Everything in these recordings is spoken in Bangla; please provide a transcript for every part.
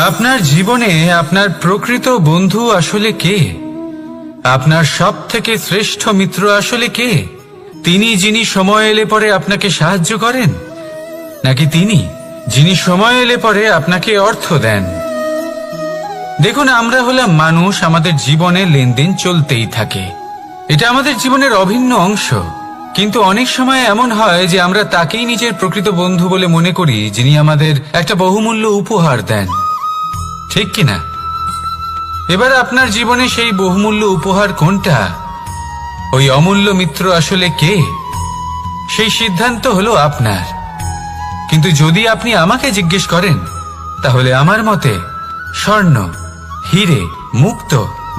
আপনার জীবনে আপনার প্রকৃত বন্ধু আসলে কে? আপনার সবথেকে শ্রেষ্ঠ মিত্র আসলে কে? তিনি যিনি সময় এলে পরে আপনাকে সাহায্য করেন, নাকি তিনি যিনি সময় এলে পরে আপনাকে অর্থ দেন? দেখুন, আমরা হলাম মানুষ, আমাদের জীবনে লেনদেন চলতেই থাকে। এটা আমাদের জীবনের অভিন্ন অংশ। কিন্তু অনেক সময় এমন হয় যে আমরা তাকেই নিজের প্রকৃত বন্ধু বলে মনে করি, যিনি আমাদের একটা বহুমূল্য উপহার দেন, ঠিক কিনা? এবার আপনার জীবনে সেই বহুমূল্য উপহার কোনটা, ওই অমূল্য মিত্র আসলে কে, সেই সিদ্ধান্ত হলো আপনার। কিন্তু যদি আপনি আমাকে জিজ্ঞেস করেন, তাহলে আমার মতে স্বর্ণ, হিরে, মুক্ত,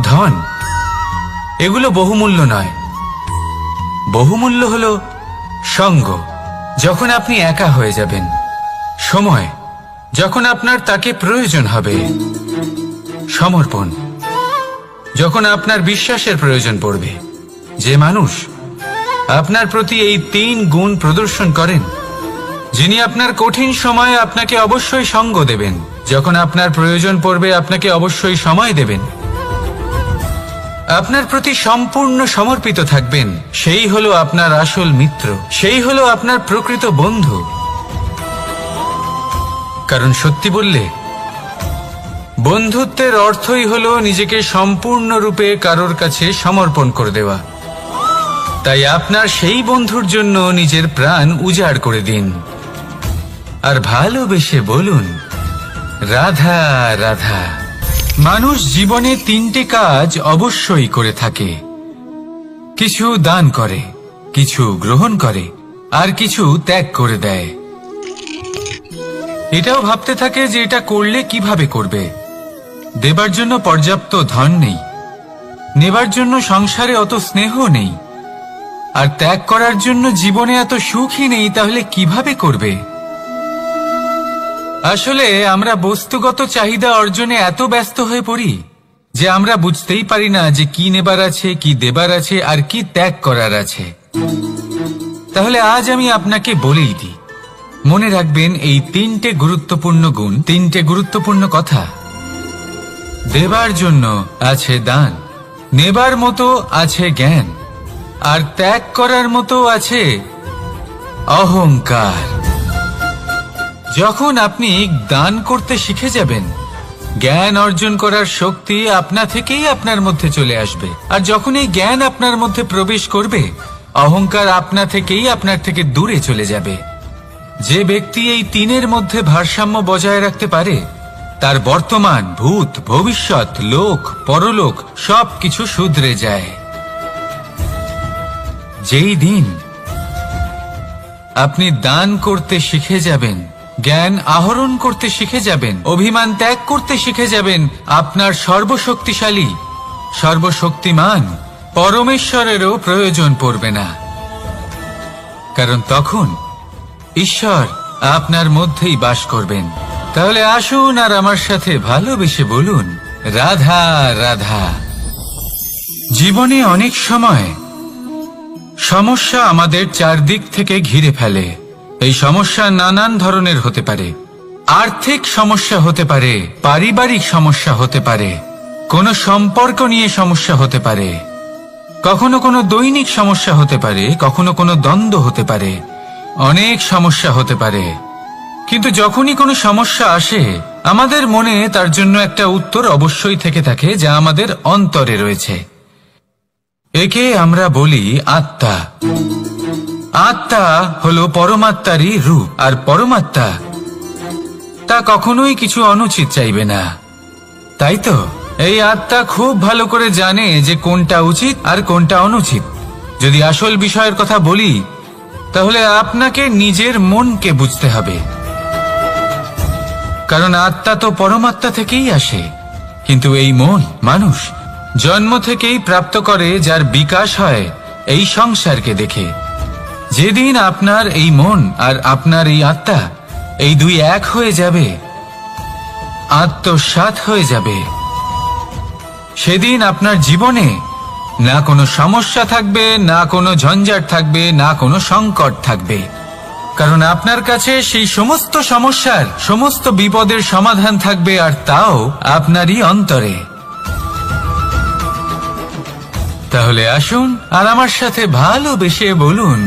ধন এগুলো বহুমূল্য নয়। বহুমূল্য হলো সঙ্গ, যখন আপনি একা হয়ে যাবেন; সময়, যখন আপনার তাকে প্রয়োজন হবে; সমর্পণ, যখন আপনার বিশ্বাসের প্রয়োজন পড়বে। যে মানুষ আপনার প্রতি এই 3 গুণ প্রদর্শন করেন, যিনি আপনার কঠিন সময়ে আপনাকে অবশ্যই সঙ্গ দেবেন, যখন আপনার প্রয়োজন পড়বে আপনাকে অবশ্যই সময় দেবেন, আপনার প্রতি সম্পূর্ণ সমর্পিত থাকবেন, সেই হলো আপনার আসল মিত্র, সেই হলো আপনার প্রকৃত বন্ধু। কারণ সত্যি বললে, বন্ধুত্বের অর্থই হলো নিজেকে সম্পূর্ণরূপে কারোর কাছে সমর্পণ করে দেওয়া। তাই আপনার সেই বন্ধুর জন্য নিজের প্রাণ উজাড় করে দিন, আর ভালোবেসে বলুন, রাধা রাধা। মানুষ জীবনে 3টে কাজ অবশ্যই করে থাকে: কিছু দান করে, কিছু গ্রহণ করে, আর কিছু ত্যাগ করে দেয়। এটাও ভাবতে থাকে যে এটা করলে কিভাবে করবে। দেবার জন্য পর্যাপ্ত ধন নেই, নেবার জন্য সংসারে অত স্নেহ নেই, আর ত্যাগ করার জন্য জীবনে এত সুখই নেই, তাহলে কিভাবে করবে? আসলে আমরা বস্তুগত চাহিদা অর্জনে এত ব্যস্ত হয়ে পড়ি যে আমরা বুঝতেই পারি না যে কি নেবার আছে, কি দেবার আছে, আর কি ত্যাগ করার আছে। তাহলে আজ আমি আপনাকে বলেই দিই, মনে রাখবেন এই 3টে গুরুত্বপূর্ণ গুণ, 3টে গুরুত্বপূর্ণ কথা। দেবার জন্য আছে দান, নেবার মতো আছে জ্ঞান, আর ত্যাগ করার মতো আছে অহংকার। যখন আপনি দান করতে শিখে যাবেন, জ্ঞান অর্জন করার শক্তি আপনা থেকেই আপনার মধ্যে চলে আসবে। আর যখন এই জ্ঞান আপনার মধ্যে প্রবেশ করবে, অহংকার আপনা থেকেই আপনার থেকে দূরে চলে যাবে। যে ব্যক্তি এই 3-এর মধ্যে ভারসাম্য বজায় রাখতে পারে, তার বর্তমান, ভূত, ভবিষ্যৎ, লোক, পরলোক সবকিছু শুধরে যায়। যেই দিন আপনি দান করতে শিখে যাবেন, জ্ঞান আহরণ করতে শিখে যাবেন, অভিমান ত্যাগ করতে শিখে যাবেন, আপনার সর্বশক্তিশালী, সর্বশক্তিমান পরমেশ্বরেরও প্রয়োজন পড়বে না। কারণ তখন ঈশ্বর আপনার মধ্যেই বাস করবেন। তাহলে আসুন আর আমার সাথে ভালোবেসে বলুন, রাধা রাধা। জীবনে অনেক সময় সমস্যা আমাদের চারদিক থেকে ঘিরে ফেলে। এই সমস্যা নানান ধরনের হতে পারে। আর্থিক সমস্যা হতে পারে, পারিবারিক সমস্যা হতে পারে, কোনো সম্পর্ক নিয়ে সমস্যা হতে পারে, কখনো কোনো দৈনিক সমস্যা হতে পারে, কখনো কোনো দ্বন্দ্ব হতে পারে, অনেক সমস্যা হতে পারে। কিন্তু যখনই কোনো সমস্যা আসে, আমাদের মনে তার জন্য একটা উত্তর অবশ্যই থেকে থাকে, যা আমাদের অন্তরে রয়েছে। একে আমরা বলি আত্মা। আত্মা হলো পরমাত্মারই রূপ, আর পরমাত্মা তা কখনোই কিছু অনুচিত চাইবে না। তাই তো এই আত্মা খুব ভালো করে জানে যে কোনটা উচিত আর কোনটা অনুচিত। যদি আসল বিষয়ের কথা বলি, তাহলে আপনাকে নিজের মনকে বুঝতে হবে। কারণ আত্মা তো পরমাত্মা থেকেই আসে। কিন্তু এই মন মানুষ জন্ম থেকেই প্রাপ্ত করে, যার বিকাশ হয় এই সংসারকে দেখে। যেদিন আপনার এই মন আর আপনার এই আত্মা, এই দুই এক হয়ে যাবে, আত্মসাৎ হয়ে যাবে, সেদিন আপনার জীবনে না কোনো সমস্যা থাকবে, না কোনো ঝঞ্ঝাট থাকবে, না কোনো সংকট থাকবে। কারণ আপনার কাছে সেই সমস্ত সমস্যার সমস্ত বিপদের সমাধান থাকবে, আর তাও আপনারই অন্তরে। তাহলে আসুন আর আমার সাথে ভালোবেসে বলুন,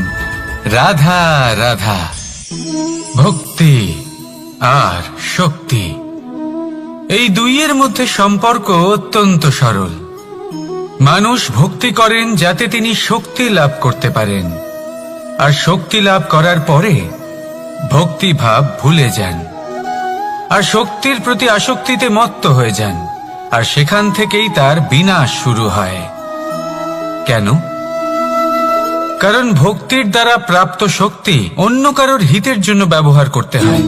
রাধা রাধা। ভক্তি আর শক্তি, এই দুইয়ের মধ্যে সম্পর্ক অত্যন্ত সরল। মানুষ ভক্তি করেন যাতে তিনি শক্তি লাভ করতে পারেন, আর শক্তি লাভ করার পরে ভক্তি ভাব ভুলে যান, আর শক্তির প্রতি আসক্তিতে মত্ত হয়ে যান, আর সেখান থেকেই তার বিনাশ শুরু হয়। কেন? কারণ ভক্তির দ্বারা প্রাপ্ত শক্তি অন্য কারোর হিতের জন্য ব্যবহার করতে হয়,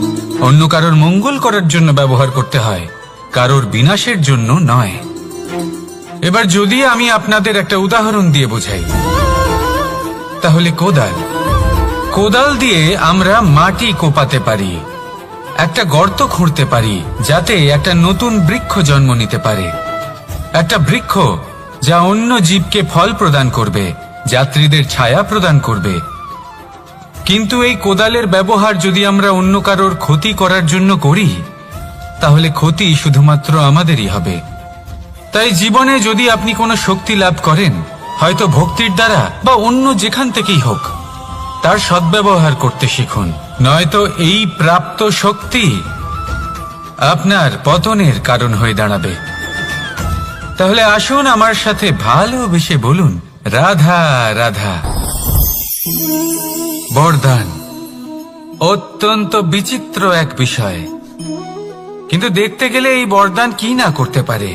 অন্য কারোর মঙ্গল করার জন্য ব্যবহার করতে হয়, কারোর বিনাশের জন্য নয়। এবার যদি আমি আপনাদের একটা উদাহরণ দিয়ে বোঝাই, তাহলে কোদাল দিয়ে আমরা মাটি কোপাতে পারি, একটা গর্ত খুঁড়তে পারি যাতে একটা নতুন বৃক্ষ জন্ম নিতে পারে, একটা বৃক্ষ যা অন্য জীবকে ফল প্রদান করবে, যাত্রীদের ছায়া প্রদান করবে। কিন্তু এই কোদালের ব্যবহার যদি আমরা অন্য কারোর ক্ষতি করার জন্য করি, তাহলে ক্ষতি শুধুমাত্র আমাদেরই হবে। তাই জীবনে যদি আপনি কোনো শক্তি লাভ করেন, হয়তো ভক্তির দ্বারা বা অন্য যেখান থেকেই হোক, তার সদ্ব্যবহার করতে শিখুন, নয়তো এই প্রাপ্ত শক্তি আপনার পতনের কারণ হয়ে দাঁড়াবে। তাহলে আসুন আমার সাথে ভালোবেসে বলুন, রাধা রাধা। বরদান অত্যন্ত বিচিত্র এক বিষয়, কিন্তু দেখতে গেলে এই বরদান কি না করতে পারে।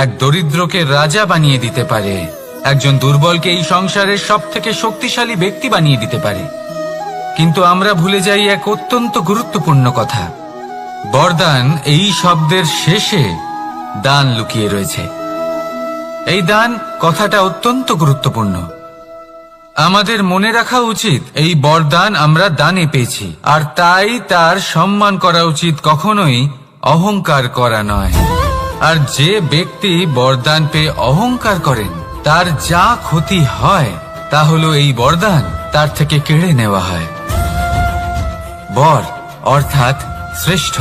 এক দরিদ্রকে রাজা বানিয়ে দিতে পারে, একজন দুর্বলকে এই সংসারের সব থেকে শক্তিশালী ব্যক্তি বানিয়ে দিতে পারে। কিন্তু আমরা ভুলে যাই এক অত্যন্ত গুরুত্বপূর্ণ কথা, বরদান এই শব্দের শেষে দান লুকিয়ে রয়েছে। এই দান কথাটা অত্যন্ত গুরুত্বপূর্ণ। আমাদের মনে রাখা উচিত এই বরদান আমরা দানে পেয়েছি, আর তাই তার সম্মান করা উচিত, কখনোই অহংকার করা নয়। আর যে ব্যক্তি বরদান পেয়ে অহংকার করেন, তার যা ক্ষতি হয় তা হলো এই বরদান তার থেকে কেড়ে নেওয়া হয়। বর অর্থাৎ শ্রেষ্ঠ,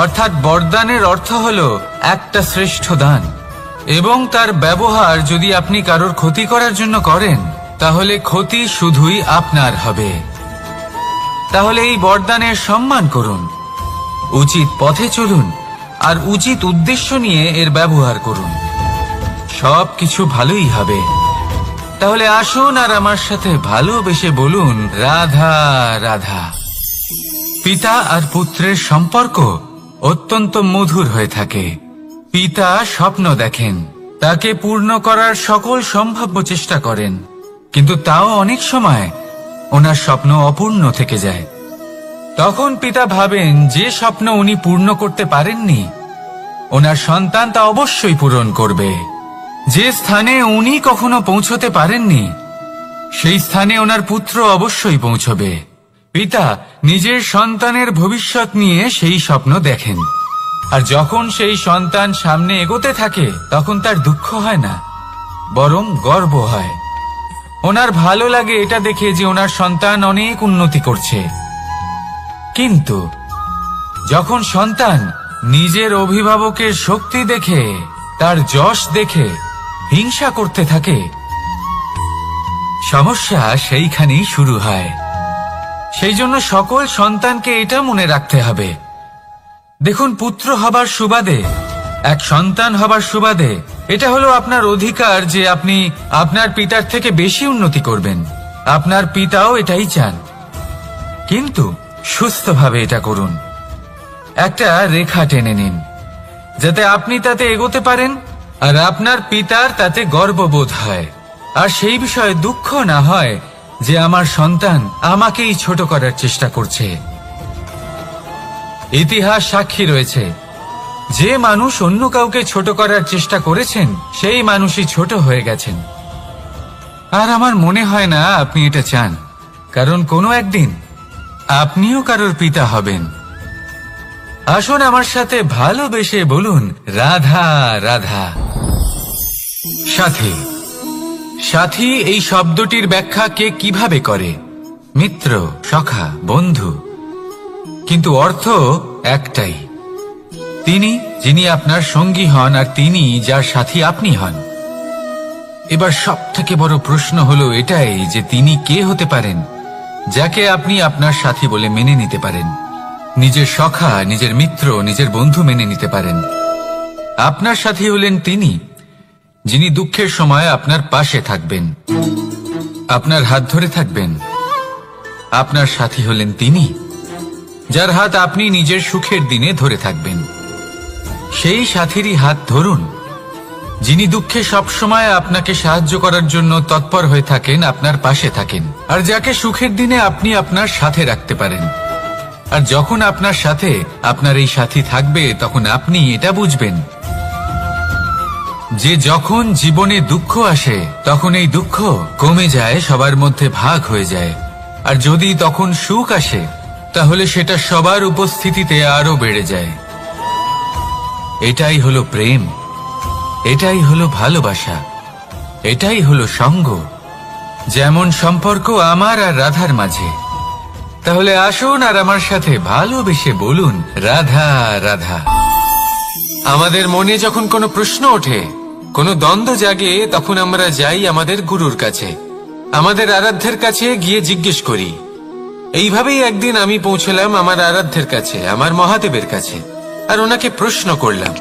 অর্থাৎ বরদানের অর্থ হলো একটা শ্রেষ্ঠ দান, এবং তার ব্যবহার যদি আপনি কারোর ক্ষতি করার জন্য করেন, তাহলে ক্ষতি শুধুই আপনার হবে। তাহলে এই বরদানের সম্মান করুন, উচিত পথে চলুন, আর উচিত উদ্দেশ্য নিয়ে এর ব্যবহার করুন, সব কিছু ভালোই হবে। তাহলে আসুন আর আমার সাথে ভালোবেসে বলুন, রাধা রাধা। পিতা আর পুত্রের সম্পর্ক অত্যন্ত মধুর হয়ে থাকে। পিতা স্বপ্ন দেখেন, তাকে পূর্ণ করার সকল সম্ভাব্য চেষ্টা করেন, কিন্তু তাও অনেক সময় ওনার স্বপ্ন অপূর্ণ থেকে যায়। তখন পিতা ভাবেন যে স্বপ্ন উনি পূর্ণ করতে পারেননি, ওনার সন্তান তা অবশ্যই পূরণ করবে। যে স্থানে উনি কখনো পৌঁছতে পারেননি, সেই স্থানে ওনার পুত্র অবশ্যই পৌঁছবে। পিতা নিজের সন্তানের ভবিষ্যৎ নিয়ে সেই স্বপ্ন দেখেন, আর যখন সেই সন্তান সামনে এগোতে থাকে, তখন তার দুঃখ হয় না, বরং গর্ব হয়। ওনার ভালো লাগে এটা দেখে যে ওনার সন্তান অনেক উন্নতি করছে। কিন্তু যখন সন্তান নিজের অভিভাবকের শক্তি দেখে, তার যশ দেখে হিংসা করতে থাকে, সমস্যা সেইখানেই শুরু হয়। সেই জন্য সকল সন্তানকে এটা মনে রাখতে হবে, দেখুন, পুত্র হবার সুবাদে, এক সন্তান হবার সুবাদে এটা হলো আপনার অধিকার যে আপনি আপনার পিতার থেকে বেশি উন্নতি করবেন। আপনার পিতাও এটাই চান, কিন্তু সুস্থভাবে এটা করুন। একটা রেখা টেনে নিন, যাতে আপনি তাতে এগোতে পারেন, আর আপনার পিতার তাতে গর্ববোধ হয়, আর সেই বিষয়ে দুঃখ না হয় যে আমার সন্তান আমাকেই ছোট করার চেষ্টা করছে। ইতিহাস সাক্ষী রয়েছে, যে মানুষ অন্য কাউকে ছোট করার চেষ্টা করেছেন, সেই মানুষই ছোট হয়ে গেছেন। আর আমার মনে হয় না আপনি এটা চান, কারণ কোনো একদিন আপনিও কারোর পিতা হবেন। আসুন আমার সাথে ভালোবেসে বলুন, রাধা রাধা। সাথী। সাথী এই শব্দটির ব্যাখ্যা কে কিভাবে করে? মিত্র, সখা, বন্ধু, কিন্তু অর্থ একটাই। তিনি যিনি আপনার সঙ্গী হন আর তিনি যার সাথী আপনি হন। এবার সব থেকে বড় প্রশ্ন হলো এটাই যে তিনি কে হতে পারেন যাকে আপনি আপনার সাথী বলে মেনে নিতে পারেন, নিজের সখা, নিজের মিত্র, নিজের বন্ধু মেনে নিতে পারেন। আপনার সাথী হলেন তিনি যিনি দুঃখের সময় আপনার পাশে থাকবেন, আপনার হাত ধরে থাকবেন। আপনার সাথী হলেন তিনি যার হাত আপনি নিজের সুখের দিনে ধরে থাকবেন। সেই সাথীরই হাত ধরুন যিনি দুঃখে সবসময় আপনাকে সাহায্য করার জন্য তৎপর হয়ে থাকেন, আপনার পাশে থাকেন, আর যাকে সুখের দিনে আপনি আপনার সাথে রাখতে পারেন। আর যখন আপনার সাথে আপনার এই সাথী থাকবে তখন আপনি এটা বুঝবেন যে যখন জীবনে দুঃখ আসে তখন এই দুঃখ কমে যায়, সবার মধ্যে ভাগ হয়ে যায়। আর যদি তখন সুখ আসে তাহলে সেটা সবার উপস্থিতিতে আরো বেড়ে যায়। এটাই হলো প্রেম, এটাই হলো ভালোবাসা, এটাই হলো সঙ্গ। যেমন সম্পর্ক আমার আর রাধার মাঝে। তাহলে আসুন আর আমার সাথে ভালোবেসে বলুন, রাধা রাধা। আমাদের মনে যখন কোনো প্রশ্ন ওঠে, কোনো দ্বন্দ্ব জাগে, তখন আমরা যাই আমাদের গুরুর কাছে, আমাদের আরাধ্যের কাছে গিয়ে জিজ্ঞেস করি। এইভাবেই একদিন আমি পৌঁছলাম আমার আরাধ্যের কাছে, আমার মহাদেবের কাছে, আর ওনাকে প্রশ্ন করলাম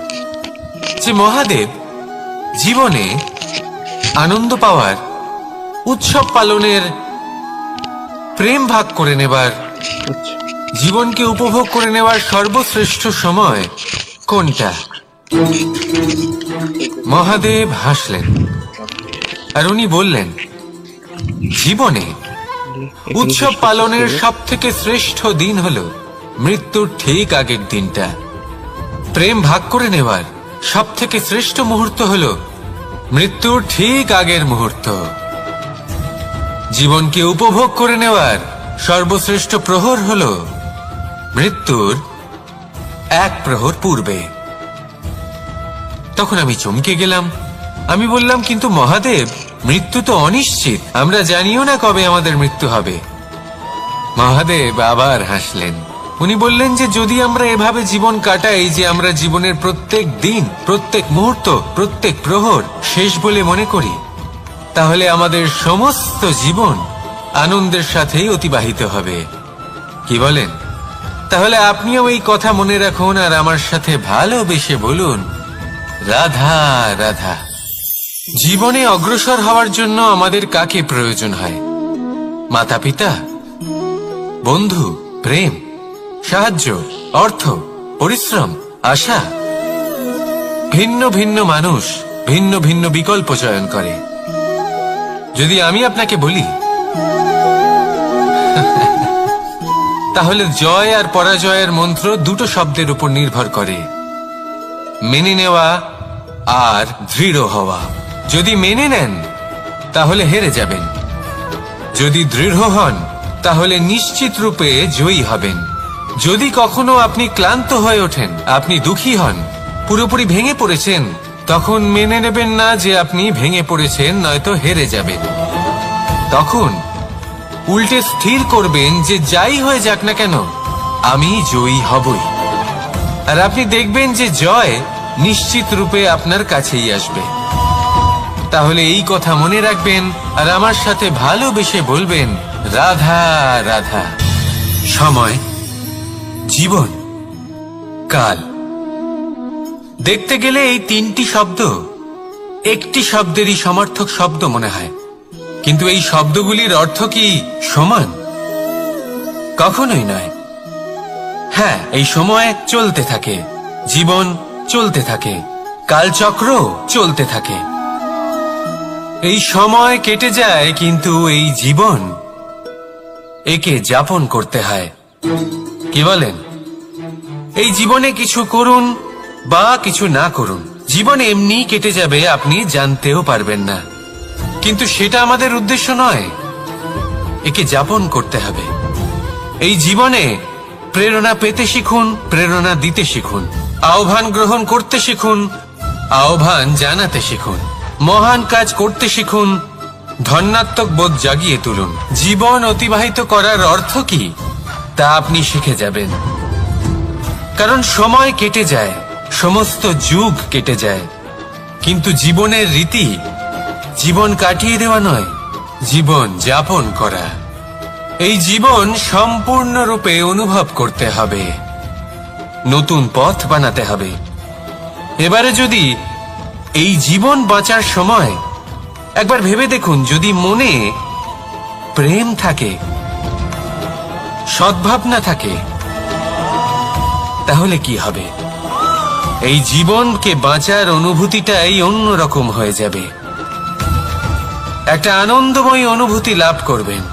যে মহাদেব, জীবনে আনন্দ পাওয়ার, উৎসব পালনের, প্রেম ভাগ করে নেবার, জীবনকে উপভোগ করে নেওয়ার সর্বশ্রেষ্ঠ সময় কোনটা? মহাদেব হাসলেন আর উনি বললেন, জীবনে উৎসব পালনের সব থেকে শ্রেষ্ঠ দিন হল মৃত্যুর ঠিক আগের দিনটা। প্রেম ভাগ করে নেওয়ার সব থেকে শ্রেষ্ঠ মুহূর্ত হল মৃত্যুর ঠিক আগের মুহূর্ত। জীবনকে উপভোগ করে নেওয়ার সর্বশ্রেষ্ঠ প্রহর হল মৃত্যুর এক প্রহর পূর্বে। তখন আমি চমকে গেলাম। আমি বললাম, কিন্তু মহাদেব, মৃত্যু তো অনিশ্চিত, আমরা জানিও না কবে আমাদের মৃত্যু হবে। মহাদেব আবার হাসলেন। উনি বললেন যে যদি আমরা এভাবে জীবন কাটাই যে আমরা জীবনের প্রত্যেক দিন, প্রত্যেক মুহূর্ত, প্রত্যেক প্রহর শেষ বলে মনে করি, তাহলে আমাদের সমস্ত জীবন আনন্দের সাথেই অতিবাহিত হবে। কি বলেন? তাহলে আপনিও এই কথা মনে রাখুন আর আমার সাথে ভালোবেসে বলুন, রাধা রাধা। জীবনে অগ্রসর হওয়ার জন্য আমাদের কাকে প্রয়োজন হয়? মাতা পিতা, বন্ধু, প্রেম, সাহায্য, অর্থ, পরিশ্রম, আশা। ভিন্ন ভিন্ন মানুষ ভিন্ন ভিন্ন বিকল্প চয়ন করে। যদি আমি আপনাকে বলি তাহলে জয় আর পরাজয়ের মন্ত্র দুটো শব্দের উপর নির্ভর করে, মেনে নেওয়া আর দৃঢ় হওয়া। যদি মেনে নেন তাহলে হেরে যাবেন, যদি দৃঢ় হন তাহলে নিশ্চিত রূপে জয়ী হবেন। যদি কখনো আপনি ক্লান্ত হয়ে ওঠেন, আপনি দুঃখী হন, পুরোপুরি ভেঙে পড়েছেন, তখন মেনে নেবেন না যে আপনি ভেঙে পড়েছেন, নয়তো হেরে যাবেন। তখন উল্টে স্থির করবেন যে যাই হয়ে যাক না কেন আমি জয়ী হবই। আর আপনি দেখবেন যে জয় নিশ্চিত রূপে আপনার কাছেই আসবে। তাহলে এই কথা মনে রাখবেন আর আমার সাথে ভালোবেসে বলবেন, রাধা রাধা। সময়, জীবন, কাল। দেখতে গেলে এই তিনটি শব্দ একটি শব্দেরই সমার্থক শব্দ মনে হয়, কিন্তু এই শব্দগুলির অর্থ কি সমান? কখনোই নয়। হ্যাঁ, এই সময় চলতে থাকে, জীবন চলতে থাকে, কালচক্র চলতে থাকে। এই সময় কেটে যায়, কিন্তু এই জীবন, একে যাপন করতে হয়। কি বলেন? এই জীবনে কিছু করুন বা কিছু না করুন, জীবন এমনি কেটে যাবে, আপনি জানতেও পারবেন না। কিন্তু সেটা আমাদের উদ্দেশ্য নয়, একে যাপন করতে হবে। এই জীবনে প্রেরণা পেতে শিখুন, প্রেরণা দিতে শিখুন, আহ্বান গ্রহণ করতে শিখুন, আহ্বান জানাতে শিখুন, মহান কাজ করতে শিখুন, ধন্যাত্মক বোধ জাগিয়ে তুলুন। জীবন অতিবাহিত করার অর্থ কি তা আপনি শিখে যাবেন। কারণ সময় কেটে যায়, সমস্ত যুগ কেটে যায়, কিন্তু জীবনের রীতি জীবন কাটিয়ে দেওয়া নয়, জীবন যাপন করা। এই জীবন সম্পূর্ণরূপে অনুভব করতে হবে, নতুন পথ বানাতে হবে। এবারে যদি এই জীবন বাঁচার সময় একবার ভেবে দেখুন, যদি মনে প্রেম থাকে, সদ্ভাবনা থাকে, তাহলে কি হবে? এই জীবনকে বাঁচার অনুভূতিটাই অন্যরকম হয়ে যাবে, একটা আনন্দময় অনুভূতি লাভ করবেন।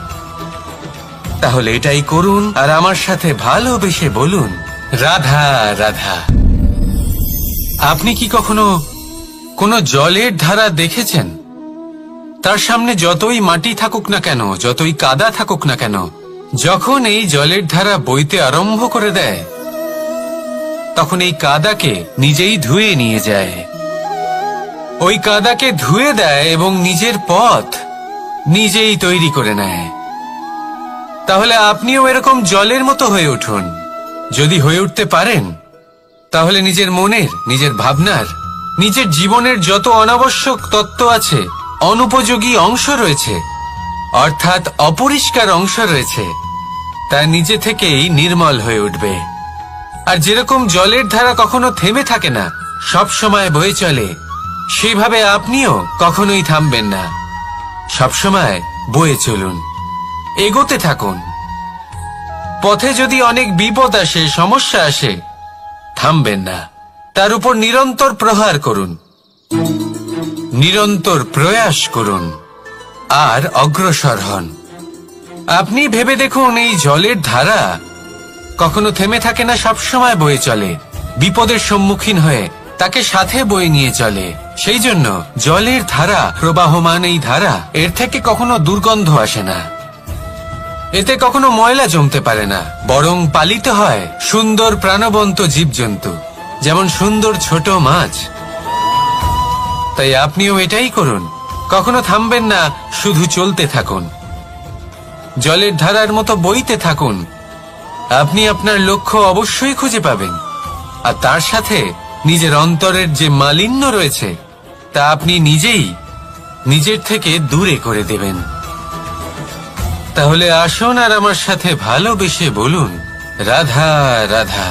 তাহলে এটাই করুন আর আমার সাথে ভালোবেসে বলুন, রাধা রাধা। আপনি কি কখনো কোনো জলের ধারা দেখেছেন? তার সামনে যতই মাটি থাকুক না কেন, যতই কাদা থাকুক না কেন, যখন এই জলের ধারা বইতে আরম্ভ করে দেয়, তখন এই কাদাকে নিজেই ধুয়ে নিয়ে যায়। ওই কাদাকে ধুয়ে দেয় এবং নিজের পথ নিজেই তৈরি করে নেয়। তাহলে আপনিও এরকম জলের মতো হয়ে উঠুন। যদি হয়ে উঠতে পারেন, তাহলে নিজের মনের, নিজের ভাবনার, নিজের জীবনের যত অনাবশ্যক তত্ত্ব আছে, অনুপযোগী অংশ রয়েছে, অর্থাৎ অপরিষ্কার অংশ রয়েছে, তা নিজে থেকেই নির্মল হয়ে উঠবে। আর যেরকম জলের ধারা কখনো থেমে থাকে না, সব সময় বয়ে চলে, সেইভাবে আপনিও কখনোই থামবেন না। সবসময় বয়ে চলুন, এগোতে থাকুন। পথে যদি অনেক বিপদ আসে, সমস্যা আসে, থামবেন না, তার উপর নিরন্তর প্রহার করুন, নিরন্তর প্রয়াস করুন আর অগ্রসর হন। আপনি ভেবে দেখুন, এই জলের ধারা কখনো থেমে থাকে না, সবসময় বয়ে চলে, বিপদের সম্মুখীন হয়ে তাকে সাথে বয়ে নিয়ে চলে। সেই জন্য জলের ধারা, প্রবাহমান এই ধারা, এর থেকে কখনো দুর্গন্ধ আসে না, এতে কখনো ময়লা জমতে পারে না, বরং পালিত হয় সুন্দর প্রাণবন্ত জীবজন্তু, যেমন সুন্দর ছোট মাছ। তাই আপনিও এটাই করুন, কখনো থামবেন না, শুধু চলতে থাকুন, জলের ধারার মতো বইতে থাকুন। আপনি আপনার লক্ষ্য অবশ্যই খুঁজে পাবেন, আর তার সাথে নিজের অন্তরের যে মালিন্য রয়েছে, তা আপনি নিজেই নিজের থেকে দূরে করে দেবেন। তাহলে আসুন আর আমার সাথে ভালোবেসে বলুন, রাধা রাধা।